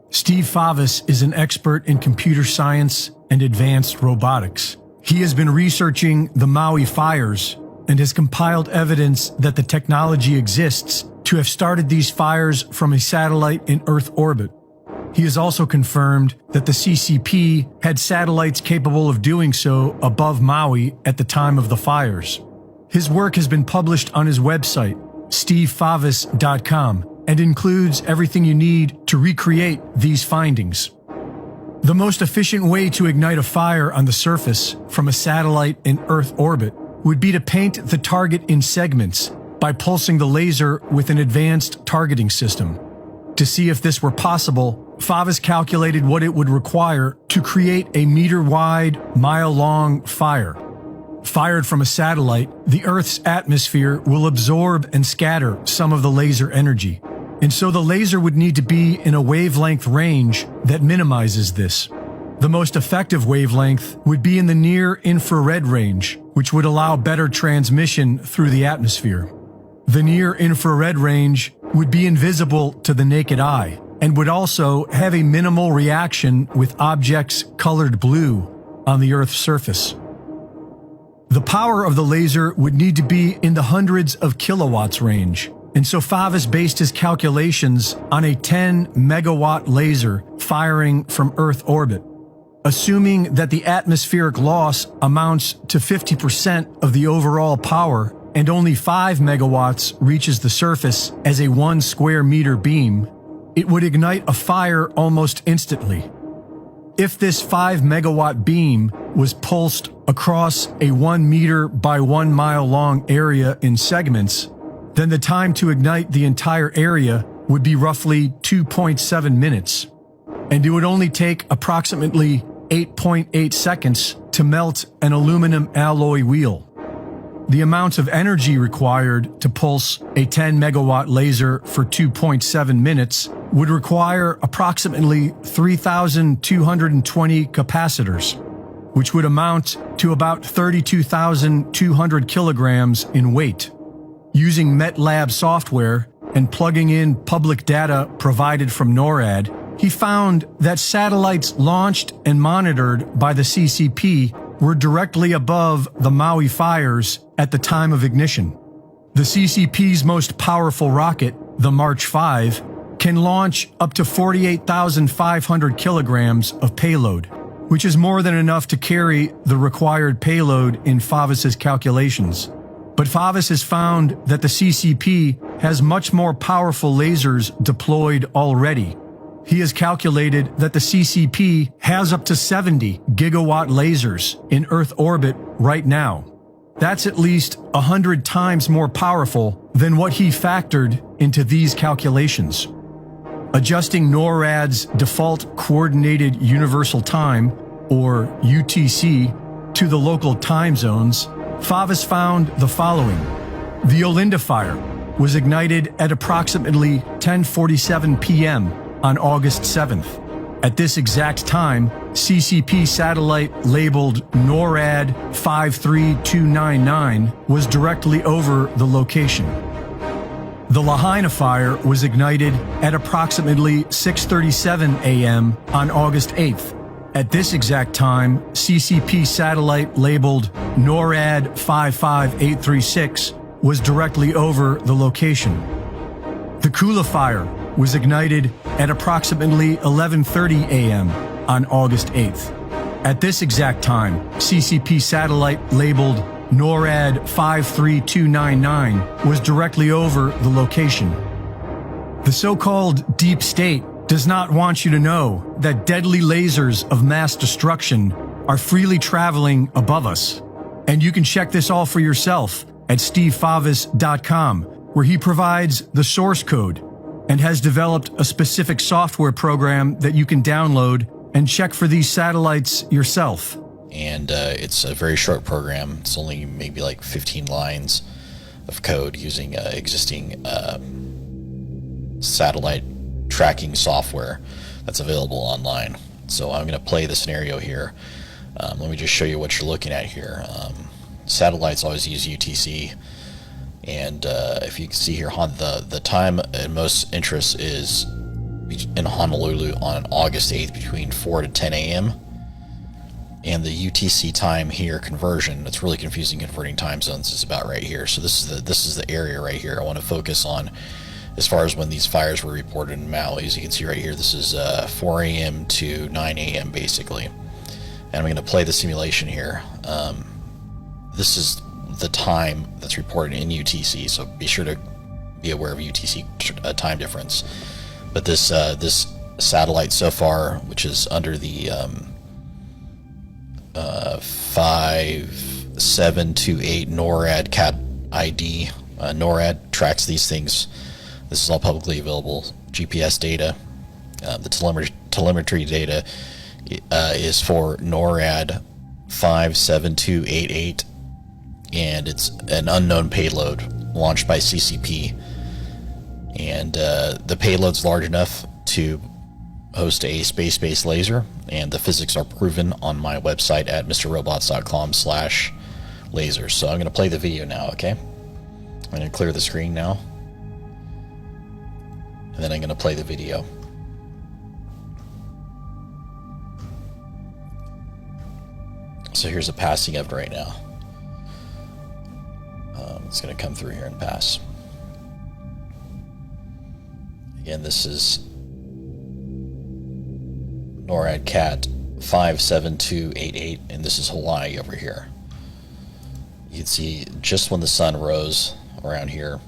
Steve Favis is an expert in computer science and advanced robotics. He has been researching the Maui fires and has compiled evidence that the technology exists to have started these fires from a satellite in Earth orbit. He has also confirmed that the CCP had satellites capable of doing so above Maui at the time of the fires. His work has been published on his website, stevefavis.com, and includes everything you need to recreate these findings. The most efficient way to ignite a fire on the surface from a satellite in Earth orbit would be to paint the target in segments by pulsing the laser with an advanced targeting system. To see if this were possible, Favis calculated what it would require to create a meter-wide, mile-long fire. Fired from a satellite, the Earth's atmosphere will absorb and scatter some of the laser energy, and so the laser would need to be in a wavelength range that minimizes this. The most effective wavelength would be in the near-infrared range, which would allow better transmission through the atmosphere. The near-infrared range would be invisible to the naked eye and would also have a minimal reaction with objects colored blue on the Earth's surface. The power of the laser would need to be in the hundreds of kilowatts range, and so Favis based his calculations on a 10 megawatt laser firing from Earth orbit. Assuming that the atmospheric loss amounts to 50% of the overall power and only 5 megawatts reaches the surface as a 1 square meter beam, it would ignite a fire almost instantly. If this 5 megawatt beam was pulsed across a 1 meter by 1 mile long area in segments, then the time to ignite the entire area would be roughly 2.7 minutes, and it would only take approximately 8.8 seconds to melt an aluminum alloy wheel. The amount of energy required to pulse a 10 megawatt laser for 2.7 minutes would require approximately 3,220 capacitors, which would amount to about 32,200 kilograms in weight. Using MetLab software and plugging in public data provided from NORAD, he found that satellites launched and monitored by the CCP were directly above the Maui fires at the time of ignition. The CCP's most powerful rocket, the March 5, can launch up to 48,500 kilograms of payload, which is more than enough to carry the required payload in Favis's calculations. But Favis has found that the CCP has much more powerful lasers deployed already. He has calculated that the CCP has up to 70 gigawatt lasers in Earth orbit right now. That's at least 100 times more powerful than what he factored into these calculations. Adjusting NORAD's default Coordinated Universal Time, or UTC, to the local time zones, Favis found the following. The Olinda fire was ignited at approximately 10:47 p.m. on August 7th. At this exact time, CCP satellite labeled NORAD 53299 was directly over the location. The Lahaina fire was ignited at approximately 6:37 a.m. on August 8th. At this exact time, CCP satellite labeled NORAD 55836 was directly over the location. The Kula fire was ignited at approximately 11:30 a.m. on August 8th. At this exact time, CCP satellite labeled NORAD 53299 was directly over the location. The so-called deep state does not want you to know that deadly lasers of mass destruction are freely traveling above us. And you can check this all for yourself at stevefavis.com, where he provides the source code and has developed a specific software program that you can download and check for these satellites yourself. And it's a very short program. It's only maybe like 15 lines of code using existing satellite tracking software that's available online. So I'm going to play the scenario here. Let me just show you what you're looking at here. Satellites always use UTC, and if you can see here, the time in most interests is in Honolulu on August 8th between 4 to 10 a.m. And the UTC time here conversion, it's really confusing converting time zones, is about right here. So this is the area right here I want to focus on as far as when these fires were reported in Maui. As you can see right here, this is 4 a.m. to 9 a.m. basically. And I'm going to play the simulation here. This is the time that's reported in UTC, so be sure to be aware of UTC time difference. But this this satellite so far, which is under the 5728 NORAD CAT ID, NORAD tracks these things. This is all publicly available GPS data. The telemetry data is for NORAD 57288, and it's an unknown payload launched by CCP. And the payload's large enough to host a space-based laser, and the physics are proven on my website at mrrobots.com/lasers. So I'm going to play the video now, okay? I'm going to clear the screen now, and then I'm going to play the video. So here's a passing of it right now. It's going to come through here and pass. Again, this is NORAD CAT 57288, and this is Hawaii over here. You can see just when the sun rose around here.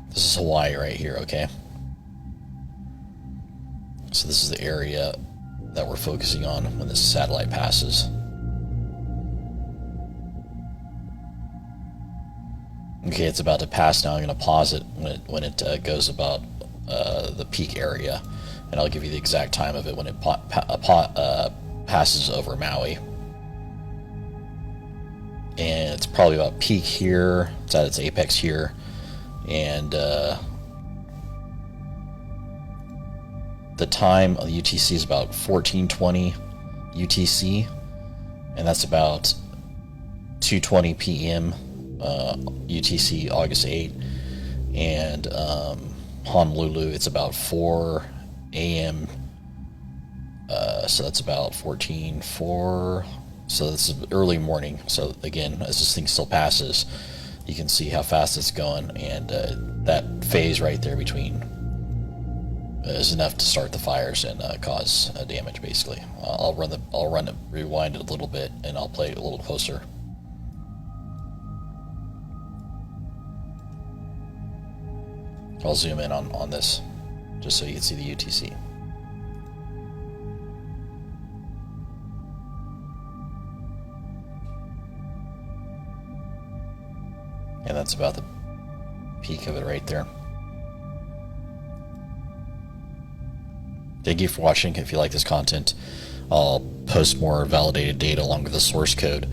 This is Hawaii right here, okay? So this is the area that we're focusing on when this satellite passes. Okay, it's about to pass now. I'm going to pause it when it goes about the peak area, and I'll give you the exact time of it when it passes over Maui. And it's probably about peak here. It's at its apex here, and the time of the UTC is about 1420 UTC, and that's about 2:20 p.m. UTC August 8, and Honolulu, it's about 4 a.m. So that's about 14:04. So that's early morning. So again, as this thing still passes, you can see how fast it's going, and that phase right there between is enough to start the fires and cause damage. Basically, I'll rewind it a little bit, and I'll play it a little closer. I'll zoom in on this, just so you can see the UTC. And that's about the peak of it right there. Thank you for watching. If you like this content, I'll post more validated data along with the source code